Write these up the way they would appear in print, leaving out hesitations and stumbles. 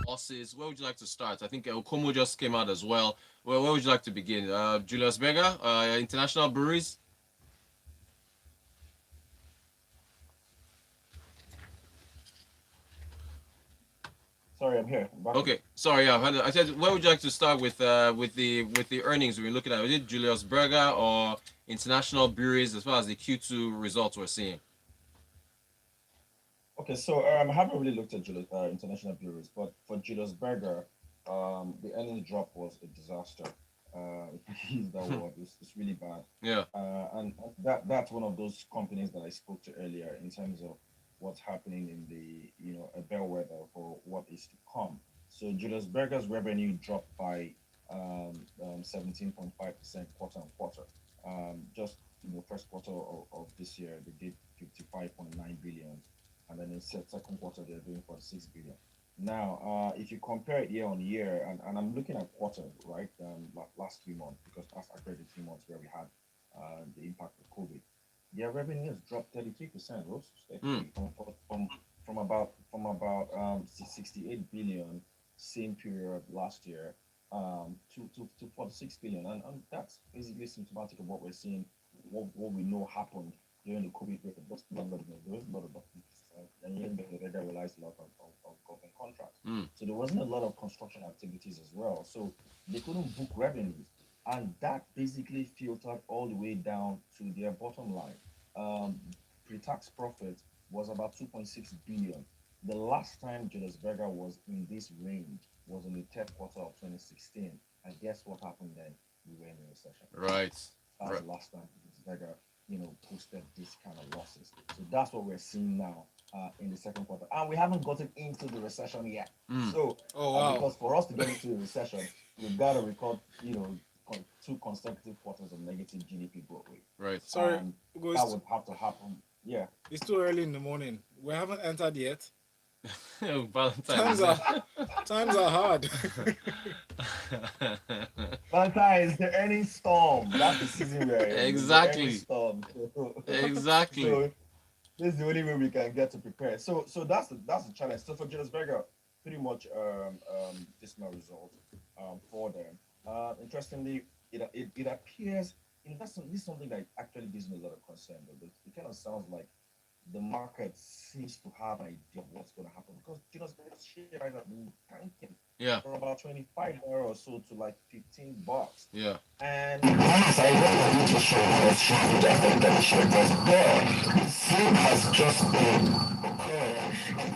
losses. Where would you like to start? I think Okomo just came out as well. Where would you like to begin? Julius Berger, International Breweries. Sorry, I'm here. I'm back in. Okay, sorry. Yeah, I said where would you like to start with the earnings we're looking at? Was it Julius Berger or International Breweries as far as the Q2 results we're seeing? Okay, so I haven't really looked at international bureaus, but for Julius Berger, the earnings drop was a disaster. If we use that word, it's really bad. Yeah. And that's one of those companies that I spoke to earlier in terms of what's happening in the a bellwether for what is to come. So Julius Berger's revenue dropped by 17.5% quarter on quarter. Just first quarter of this year they did 55.9 billion, and then in second quarter they're doing 46 billion. Now, if you compare it year on year, and I'm looking at quarter, right, last 3 months, because that's actually the 3 months where we had the impact of COVID. Their revenue has dropped 33%, Rose, Mm. from about 68 billion same period last year to 46 billion, and that's basically symptomatic of what we're seeing, what we know happened during the COVID period. There was a lot of and even they realized a lot of government contracts. Mm. So there wasn't a lot of construction activities as well. So they couldn't book revenues. And that basically filtered all the way down to their bottom line. Um, Pre-tax profit was about 2.6 billion. The last time Julius Berger was in this range was in the third quarter of 2016. And guess what happened then? We were in a recession. Right. That's Right. the last time Vega, posted this kind of losses. So that's what we're seeing now in the second quarter, and we haven't gotten into the recession yet. Mm. So Oh wow. because for us to get into a recession, we've got to record, two consecutive quarters of negative GDP growth rate, Right. Sorry, and that Ghost. would have to happen. Yeah, It's too early in the morning. We haven't entered yet. Valentine is Times that? are times are hard. Valentine is the earnings storm. That's the season we're in. It's the earnings Exactly. storm. Exactly. So this is the only way we can get to prepare. So that's the challenge. So for Julius Berger, pretty much dismal result for them. Interestingly, it appears this is something that actually gives me a lot of concern. But it kind of sounds like the market seems to have an idea of what's going to happen, because Julius Berger's shares have been tanking Yeah. from about 25 naira or so to like $15. Yeah. And yes, I know that you just showed that she just think that she was there. Sleep has just been there.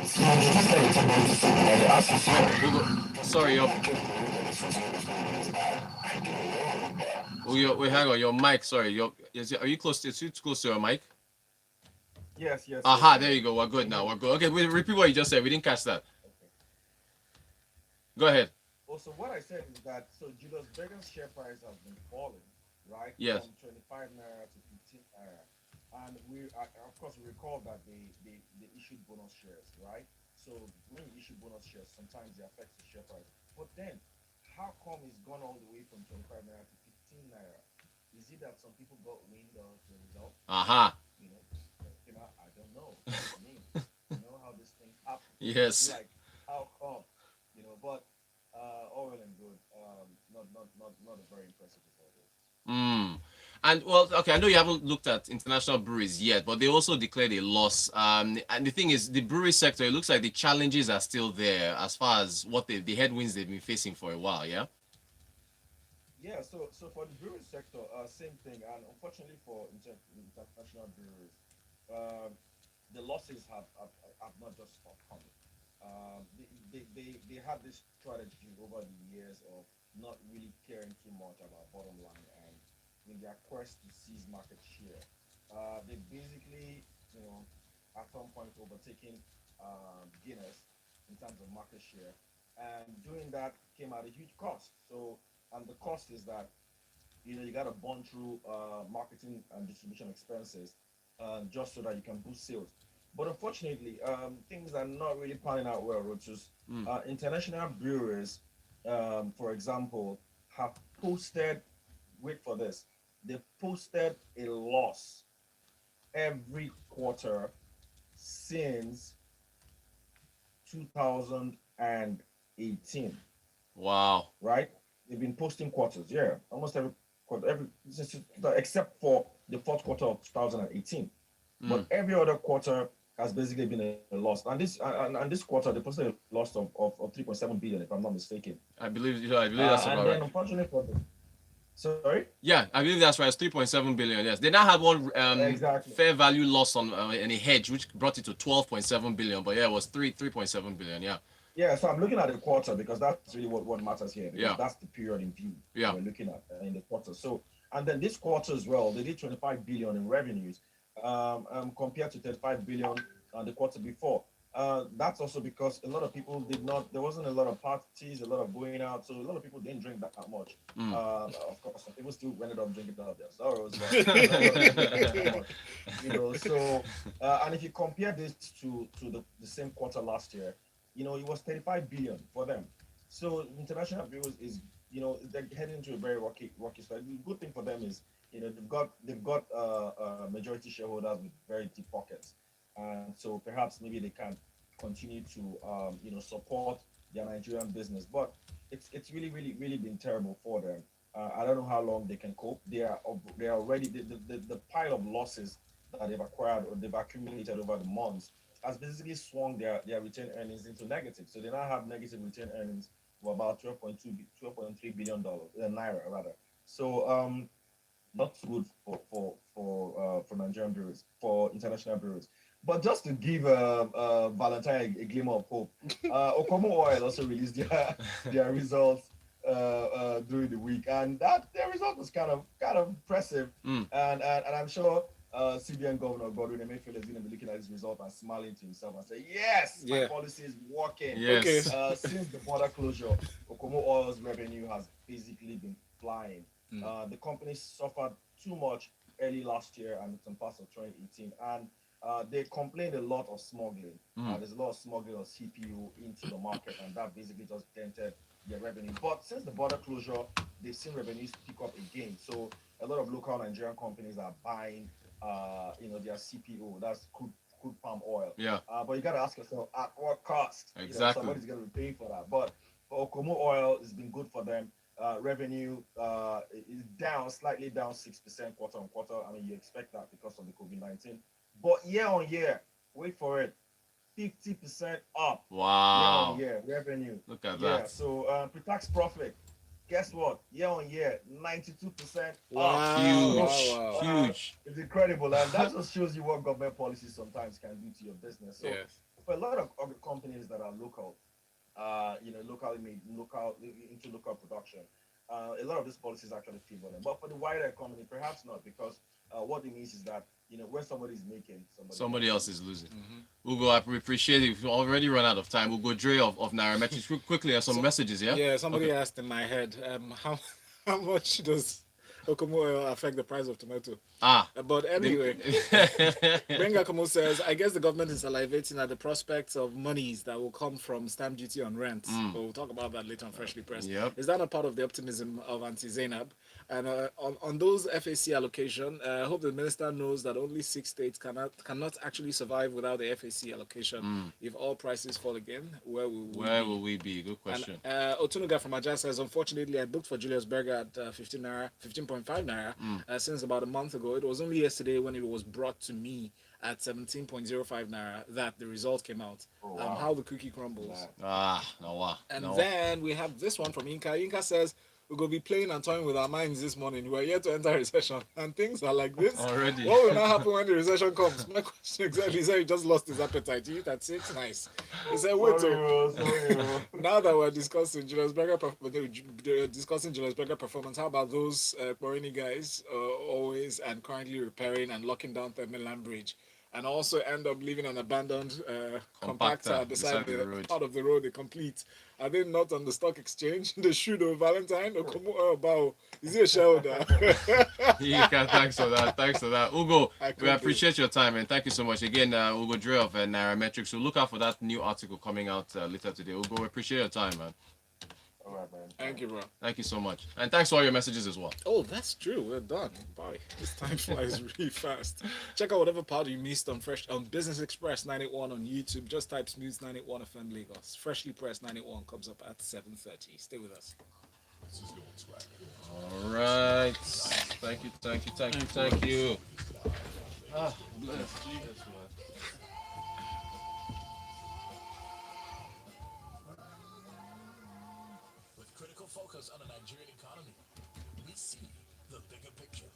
So you just like to go to sleep and ask We go. yourself, Sorry, can your. I just believe that this was always going to be bad? I don't know. Wait, hang on. Your mic. Sorry. Are you close? It's too close to your mic. Yes, yes, yes, Aha. yes. There you go. We're Can good you hear now. me? We're good. Okay. Repeat what you just said. We didn't catch that. Okay. Go ahead. Also, what I said is that Julius Berger's share price has been falling, right, Yes. from 25 naira to 15 naira, and of course we recall that they issued bonus shares, right? So when you issue bonus shares, sometimes it affects the share price. But then, how come it's gone all the way from 25 naira to 15 naira? Is it that some people got wind of the result and Aha. came out? I don't know. I mean, how these things happen. Yes. Like, how come? But all well and good. Not a very impressive result. Mm. And well, okay, I know you haven't looked at international breweries yet, but they also declared a loss. And the thing is, the brewery sector, it looks like the challenges are still there as far as what the headwinds they've been facing for a while. Yeah. Yeah, so for the brewery sector, same thing. And unfortunately for international breweries, um, the losses have not just stopped coming. They had this strategy over the years of not really caring too much about bottom line, and in their quest to seize market share, they basically, you know, at some point overtaking Guinness in terms of market share, and doing that came at a huge cost. So, and the cost is that you got to burn through marketing and distribution expenses just so that you can boost sales. But unfortunately, things are not really panning out well, Rotus. Mm. International breweries, for example, have posted, wait for this, they posted a loss every quarter since 2018, Wow. right? They've been posting quarters, yeah, almost every quarter, except for the fourth quarter of 2018. But Mm. every other quarter has basically been a loss. And this quarter, they posted a loss of 3.7 billion, if I'm not mistaken. I believe that's And about then right. unfortunately for them, sorry, Yeah, I believe that's right. It's 3.7 billion. Yes, they now had one exactly. fair value loss on any hedge, which brought it to 12.7 billion. But yeah, it was 3.7 billion. Yeah, Yeah, so I'm looking at the quarter because that's really what matters here, because yeah, that's the period in view that yeah. we're looking at in the quarter. So, and then this quarter as well, they did 25 billion in revenues, compared to 35 billion the quarter before. That's also because a lot of people did not. There wasn't a lot of parties, a lot of going out, so a lot of people didn't drink that much. Mm. Of course, some people still ended up drinking out of their sorrows, but not a lot of people didn't drink that much. So and if you compare this to the same quarter last year, it was 35 billion for them. So international bureaus is, they're heading into a very rocky start. The good thing for them is, they've got majority shareholders with very deep pockets, and so perhaps maybe they can continue to support their Nigerian business. But it's really really been terrible for them. I don't know how long they can cope. They are already the pile of losses that they've acquired or they've accumulated over the months has basically swung their retained earnings into negative. So they now have negative retained earnings of about 12.3 billion dollars, naira rather. So not so good for Nigerian bureaus, for international bureaus. But just to give Valentine a glimmer of hope, Okomo Oil also released their results during the week, and that their result was kind of impressive. Mm. And I'm sure CBN Governor Godwin Emefiele is going to be looking at his result and smiling to himself and say, "Yes, my Yeah. policy is working." Okay. Yes. Since the border closure, Okomo Oil's revenue has basically been flying. Mm. The company suffered too much early last year and some parts of 2018, and they complained a lot of smuggling. Mm. There's a lot of smuggling of CPU into the market, and that basically just dented their revenue. But since the border closure, they've seen revenues pick up again. So a lot of local Nigerian companies are buying, their CPO, that's crude palm oil. Yeah. But you got to ask yourself, at what cost? Exactly. Somebody's going to be paying for that. But for Okomo Oil, it's been good for them. Revenue is slightly down 6% quarter on quarter. I mean, you expect that because of the COVID-19. But year on year, wait for it, 50% up year on Wow. year revenue. Look at Yeah. that. So pre-tax profit, guess what? Year on year, 92% up. Wow, So Huge. wow, wow. Huge. it's incredible, and that just shows you what government policies sometimes can do to your business. So Yes. for a lot of other companies that are local, locally made, into local production, a lot of these policies actually favor them. But for the wider economy, perhaps not, because what it means is that when somebody is making, Somebody else is losing. Mm-hmm. Ugo, I appreciate it. We've already run out of time. Ugo Dre of Nairametrics. Quickly, some So, messages, yeah? yeah, somebody Okay. asked in my head, how much does Okomo oil affect the price of tomato? Ah. But anyway, The- Benga says, I guess the government is salivating at the prospects of monies that will come from stamp duty on rent. But we'll talk about that later on Freshly Pressed. Yep. Is that a part of the optimism of Auntie Zainab? And on those FAC allocation, I hope the minister knows that only 6 states cannot actually survive without the FAC allocation. If all prices fall again, where will we Where be? will we be? Good question. And Otunuga from Aja says, unfortunately, I booked for Julius Berger at 15.5 naira since about a month ago. It was only yesterday when it was brought to me at 17.05 naira that the result came out. Oh, wow. How the cookie crumbles. No, wow. And No. then we have this one from Inka. Inka says, we're going to be playing and toying with our minds this morning. We're yet to enter recession. And things are like this. Already. What will now happen when the recession comes? My question exactly. He said he just lost his appetite. You eat at 6? Nice. He said, wait. Sorry. Now that we're discussing Julius Berger performance, how about those Borini guys always and currently repairing and locking down Third Mainland Bridge? And also end up leaving an abandoned compactor beside the road. part of the road they complete. Are they not on the stock exchange? They should have Valentine or Bow. Is he a shareholder? Ika, thanks for that. Thanks for that. Ugo, I we could appreciate your time and thank you so much. Again, Ugo Dre of Nairametrics. So look out for that new article coming out later today. Ugo, we appreciate your time, man. All right, man. Thank you, bro. Thank you so much. And thanks for all your messages as well. Oh, that's true. We're done. Bye. This time flies really fast. Check out whatever part you missed on Business Express 981 on YouTube. Just type Smooth 981 FM Lagos. Freshly pressed 981 comes up at 7:30. Stay with us. All right. Thank you, thank you, thank you, thank you. Ah, bless. Yes, man. With critical focus on the Nigerian economy, we see the bigger picture.